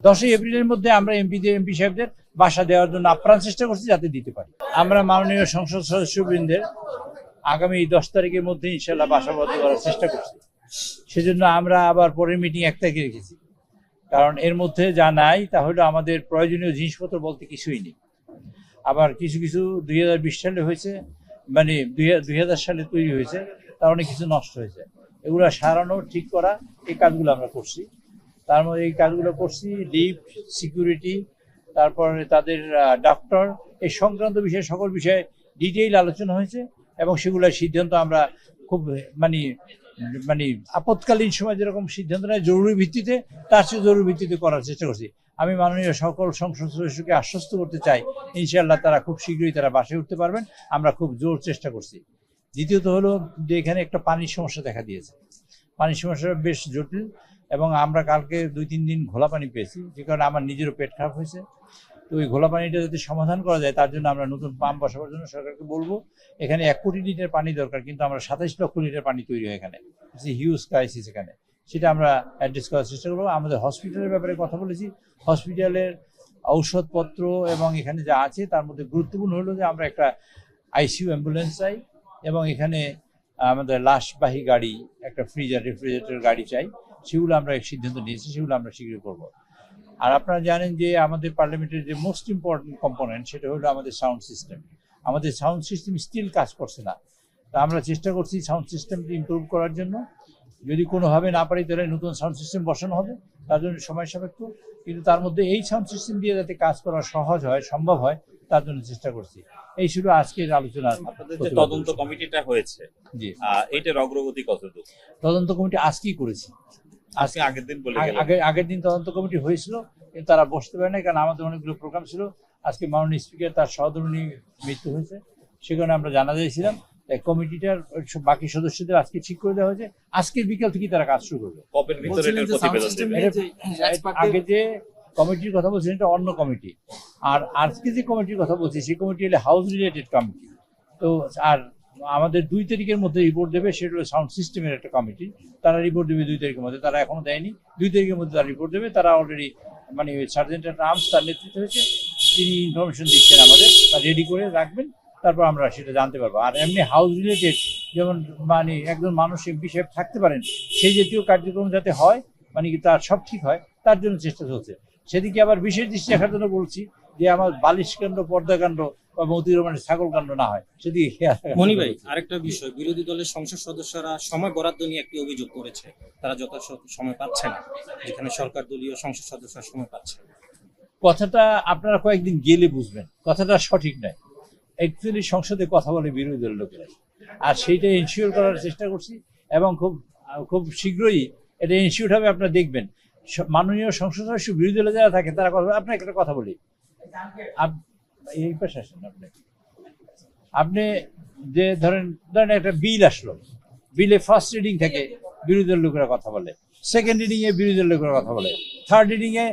10ই এপ্রিলের মধ্যে আমরা এমপি সাহেবদের বাসা দেওয়ার জন্য আপ্রাণ চেষ্টা করছি যাতে দিতে পারি। আমরা মাননীয় সংসদ সদস্যবৃন্দের আগামী 10 তারিখের মধ্যে ইনশাল্লাহ বাসাবদ্ধ করার চেষ্টা করছি। সেজন্য আমরা আবার পরের মিটিং 1 তারিখে রেখেছি, কারণ এর মধ্যে যা নাই তা হলো আমাদের প্রয়োজনীয় জিনিসপত্র বলতে কিছুই নেই। আবার কিছু 2020 সালে হয়েছে, মানে 2000 সালে তৈরি হয়েছে, তার অনেক কিছু নষ্ট হয়েছে। এগুলো সারানো ঠিক করা, এই কাজগুলো আমরা করছি। তার মধ্যে এই কাজগুলো করছি লিফট, সিকিউরিটি, তারপরে তাদের ডক্টর, এই সংক্রান্ত বিষয়ে সকল বিষয়ে ডিটেইল আলোচনা হয়েছে এবং সেগুলোর সিদ্ধান্ত আমরা খুব মানে আপৎকালীন সময় যেরকম সিদ্ধান্ত নেয় জরুরি ভিত্তিতে, তার চেয়ে জরুরি ভিত্তিতে করার চেষ্টা করছি। আমি মাননীয় সকল সংসদ সদস্যকে আশ্বস্ত করতে চাই, ইনশাআল্লাহ তারা খুব শীঘ্রই তারা বাসায় উঠতে পারবেন। আমরা খুব জোর চেষ্টা করছি। দ্বিতীয়ত হলো যে এখানে একটা পানির সমস্যা দেখা দিয়েছে। পানির সমস্যা বেশ জটিল এবং আমরা কালকে 2-3 দিন ঘোলা পানি পেয়েছি, যে কারণে আমার নিজেরও পেট খারাপ হয়েছে। তো ওই ঘোলা পানিটা যদি সমাধান করা যায়, তার জন্য আমরা নতুন পাম্প বসাবার জন্য সরকারকে বলবো। এখানে 1 কোটি লিটার পানি দরকার, কিন্তু আমরা 27 লক্ষ লিটার পানি তৈরি হয় এখানে। হিউজ ক্রাইসিস এখানে, সেটা আমরা অ্যাড্রেস করার চেষ্টা করবো। আমাদের হসপিটালের ব্যাপারে কথা বলেছি। হসপিটালের ঔষধপত্র এবং এখানে যা আছে তার মধ্যে গুরুত্বপূর্ণ হলো যে আমরা একটা আইসিইউ অ্যাম্বুলেন্স চাই এবং এখানে আমাদের লাশবাহী গাড়ি, একটা রেফ্রিজারেটর গাড়ি চাই। সেগুলো আমরা সিদ্ধান্ত নিয়েছি, সেগুলো আমরা শীঘ্রই করবো। আর আপনারা জানেন যে আমাদের পার্লামেন্টের যে মোস্ট ইম্পর্টেন্ট কম্পোনেন্ট, সেটা হলো আমাদের সাউন্ড সিস্টেম। আমাদের সাউন্ড সিস্টেম স্টিল কাজ করছে না। তা আমরা চেষ্টা করছি সাউন্ড সিস্টেমকে ইমপ্রুভ করার জন্য। যদি কোনোভাবে না পারি তাহলে নতুন সাউন্ড সিস্টেম বসানো হবে, তার জন্য সময় সাপেক্ষ। কিন্তু তার মধ্যে এই সাউন্ড সিস্টেম দিয়ে যাতে কাজ করা সহজ হয়, সম্ভব হয়, তার জন্য চেষ্টা করছি। এই ছিল আজকের আলোচনা। যে তদন্ত কমিটিটা হয়েছে, জি, এইটার অগ্রগতি কতটুকু? তদন্ত কমিটি আজকেই করেছি। আজকে আগের দিন বলে গেলেন। আগের দিন তদন্ত কমিটি হয়েছিল, কিন্তু তারা বসতে পারে না, কারণ আমাদের অনেকগুলো প্রোগ্রাম ছিল। আজকে মাননীয় স্পিকার তার সহধর্মিণী মৃত্যু হয়েছে, সেখানে আমরা জানা যাইছিলাম। তাই কমিটিটার বাকি সদস্যদের আজকে ঠিক করে দেওয়া হয়েছে। আজকের বিকাল থেকে তারা কাজ শুরু করবে। কপের ভিতরে এটার প্রতিবেদন দেবে। আগে যে কমিটির কথা বলছেন এটা অন্য কমিটি, আর আজকে যে কমিটির কথা বলছি সেই কমিটি হলে হাউস রিলেটেড কমিটি। তো আর আমাদের 2 তারিখের মধ্যে রিপোর্ট দেবে, সেটা হলো সাউন্ড সিস্টেমের একটা কমিটি। তারা রিপোর্ট দেবে 2 তারিখের মধ্যে। তারা এখনো দেয়নি, 2 তারিখের মধ্যে তারা রিপোর্ট দেবে। তারা অলরেডি সার্জেন্ট অ্যাট আর্মস তার নেতৃত্ব হয়েছে, তিনি ইনফরমেশন দিচ্ছেন আমাদের, বা রেডি করে রাখবেন, তারপর আমরা সেটা জানতে পারবো। আর এমনি হাউস রিলেটেড, যেমন একজন মানুষ এমপি সাহেব থাকতে পারেন, সেই জাতীয় কার্যক্রম যাতে হয়, তার সব ঠিক হয়, তার জন্য চেষ্টা চলছে। সেদিকে আবার বিশেষ দৃষ্টি রাখার জন্য বলছি যে আমার বালিশ কাণ্ড, পর্দা কাণ্ড বা মতিউর রহমানের ছাগল কাণ্ড না হয়, সেদিকে খেয়াল রাখা। মনি ভাই, আরেকটা বিষয়, বিরোধী দলের সংসদ সদস্যরা সময় বরাদ্দ নিয়ে একটি অভিযোগ করেছে, তারা যথাযথ সময় পাচ্ছে না, যেখানে সরকার দলীয় সংসদ সদস্যরা সময় পাচ্ছে। কথাটা আপনারা কয়েকদিন গেলে বুঝবেন, কথাটা সঠিক নয়। অ্যাকচুয়ালি সংসদে কথা বলে বিরোধী দলের লোকেরা, আর সেইটা এনশিওর করার চেষ্টা করছি এবং খুব শীঘ্রই এটা এনশিওর হবে। আপনারা দেখবেন মাননীয় সংসদ সদস্য বিরোধী দলে যারা থাকে তারা কথা, আপনাকে একটা কথা বলি, এই পাশে আসেন। আপনি যে ধরেন একটা বিল আসলো, বিলে ফার্স্ট রিডিং থেকে বিরোধী দলের লোকেরা কথা বলে, সেকেন্ড রিডিং এ বিরোধী দলের লোকেরা কথা বলে, থার্ড রিডিং এ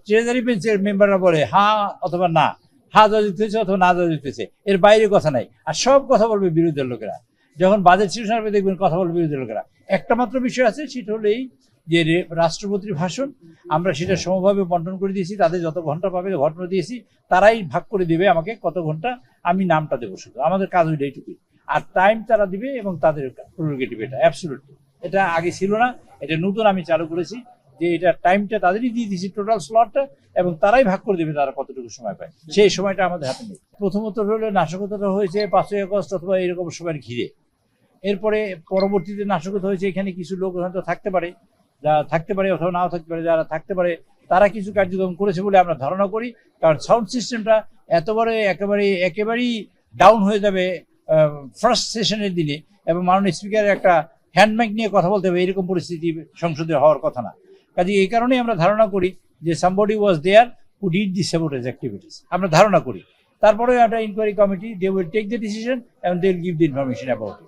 ট্রেজারি বেঞ্চের মেম্বাররা বলে হ্যাঁ অথবা না, হ্যাঁ যা দিতে হয়েছে অথবা না যা দিতে হয়েছে, এর বাইরে কথা নাই। আর সব কথা বলবে বিরোধী দলের লোকেরা। যখন বাজেট সেশন হবে দেখবেন কথা বলবে বিরোধী লোকেরা। একটা মাত্র বিষয় আছে, সেটা হলো এই যে রাষ্ট্রপতির ভাষণ আমরা সেটা সমভাবে বন্টন করে দিয়েছি। তাদের যত ঘন্টা পাবে ঘটনা দিয়েছি, তারাই ভাগ করে দিবে আমাকে কত ঘন্টা, আমি নামটা দেবো শুধু। আমাদের কাজ ওইটা এইটুকুই। আর টাইম তারা দিবে এবং তাদের প্রেরোগেটিভ, এটা অ্যাবসলিউটলি। এটা আগে ছিল না, এটা নতুন আমি চালু করেছি যে এটা টাইমটা তাদেরই দিয়ে দিয়েছি, টোটাল স্লটটা, এবং তারাই ভাগ করে দেবে তারা কতটুকু সময় পায়। সেই সময়টা আমাদের হাতে নেই। প্রথমত হলো নাশকতাটা হয়েছে 5ই আগস্ট অথবা এরকম সময়ের ঘিরে। এরপরে পরবর্তীতে নাশকতা হয়েছে এখানে কিছু লোক হয়তো থাকতে পারে, যারা থাকতে পারে অথবা নাও থাকতে পারে, যারা থাকতে পারে তারা কিছু কার্যক্রম করেছে বলে আমরা ধারণা করি। কারণ সাউন্ড সিস্টেমটা একেবারেই ডাউন হয়ে যাবে ফার্স্ট সেশনের দিনে, এবং মাননীয় স্পিকারের একটা হ্যান্ডমাইক নিয়ে কথা বলতে হবে, এরকম পরিস্থিতি সংসদে হওয়ার কথা না। কাজে এই কারণেই আমরা ধারণা করি যে somebody was there who did the sabotage activities, আমরা ধারণা করি। তারপরে একটা inquiry committee, they will take the decision and they will give the information about it.